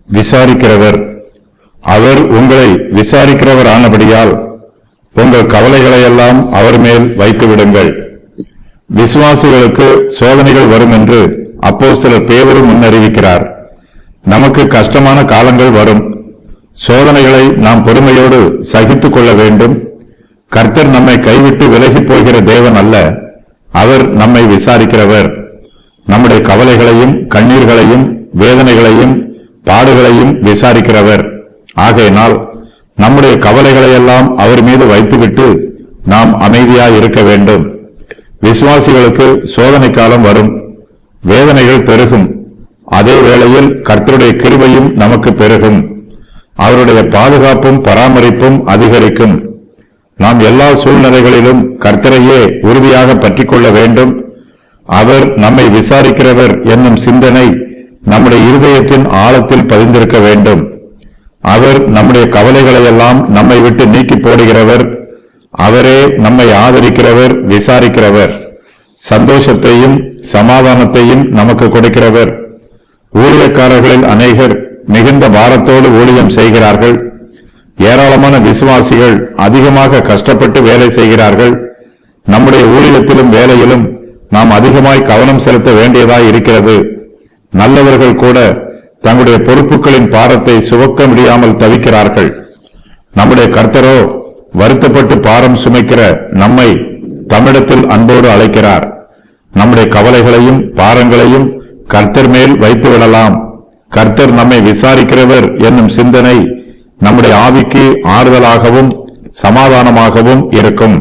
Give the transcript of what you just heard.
விசாரிக்கிறவர். அவர் உங்களை விசாரிக்கிறவர் ஆனபடியால் உங்கள் கவலைகளையெல்லாம் அவர் மேல் வைத்துவிடுங்கள். விசுவாசிகளுக்கு சோதனைகள் வரும் என்று அப்போஸ்தலர் பேதுரு முன்னறிவிக்கிறார். நமக்கு கஷ்டமான காலங்கள் வரும். சோதனைகளை நாம் பொறுமையோடு சகித்துக் கொள்ள வேண்டும். கர்த்தர் நம்மை கைவிட்டு விலகி போகிற தேவன் அல்ல. அவர் நம்மை விசாரிக்கிறவர். நம்முடைய கவலைகளையும் கண்ணீர்களையும் வேதனைகளையும் பாடுகளையும் விசாரிக்கிறவர். ஆகையினால் நம்முடைய கவலைகளையெல்லாம் அவர் மீது வைத்துவிட்டு நாம் அமைதியாய் இருக்க வேண்டும். விசுவாசிகளுக்கு சோதனை காலம் வரும். வேதனைகள் பெருகும். அதே வேளையில் கர்த்தருடைய கிருபையும் நமக்கு பெருகும். அவருடைய பாதுகாப்பும் பராமரிப்பும் அதிகரிக்கும். நாம் எல்லா சூழ்நிலைகளிலும் கர்த்தரையே உறுதியாக பற்றிக் கொள்ள வேண்டும். அவர் நம்மை விசாரிக்கிறவர் என்னும் சிந்தனை நம்முடைய இருதயத்தின் ஆழத்தில் பதிந்திருக்க வேண்டும். அவர் நம்முடைய கவலைகளையெல்லாம் நம்மை விட்டு நீக்கி போடுகிறவர். அவரே நம்மை ஆதரிக்கிறவர், விசாரிக்கிறவர். சந்தோஷத்தையும் சமாதானத்தையும் நமக்கு கொடுக்கிறவர். ஊழியக்காரர்களில் அநேகர் மிகுந்த பாரத்தோடு ஊழியம் செய்கிறார்கள். ஏராளமான விசுவாசிகள் அதிகமாக கஷ்டப்பட்டு வேலை செய்கிறார்கள். நம்முடைய ஊழியத்திலும் வேலையிலும் நாம் அதிகமாய் கவனம் செலுத்த வேண்டியதாய் இருக்கிறது. நல்லவர்கள் கூட தங்களுடைய பொறுப்புகளின் பாரத்தை சுமக்க முடியாமல் தவிக்கிறார்கள். நம்முடைய கர்த்தரோ வருத்தப்பட்டு பாரம் சுமைக்கிற நம்மை தம்மிடத்தில் அன்போடு அழைக்கிறார். நம்முடைய கவலைகளையும் பாரங்களையும் கர்த்தர் மேல் வைத்து விடலாம். கர்த்தர் நம்மை விசாரிக்கிறவர் என்னும் சிந்தனை நம்முடைய ஆவிக்கு ஆறுதலாகவும் சமாதானமாகவும் இருக்கும்.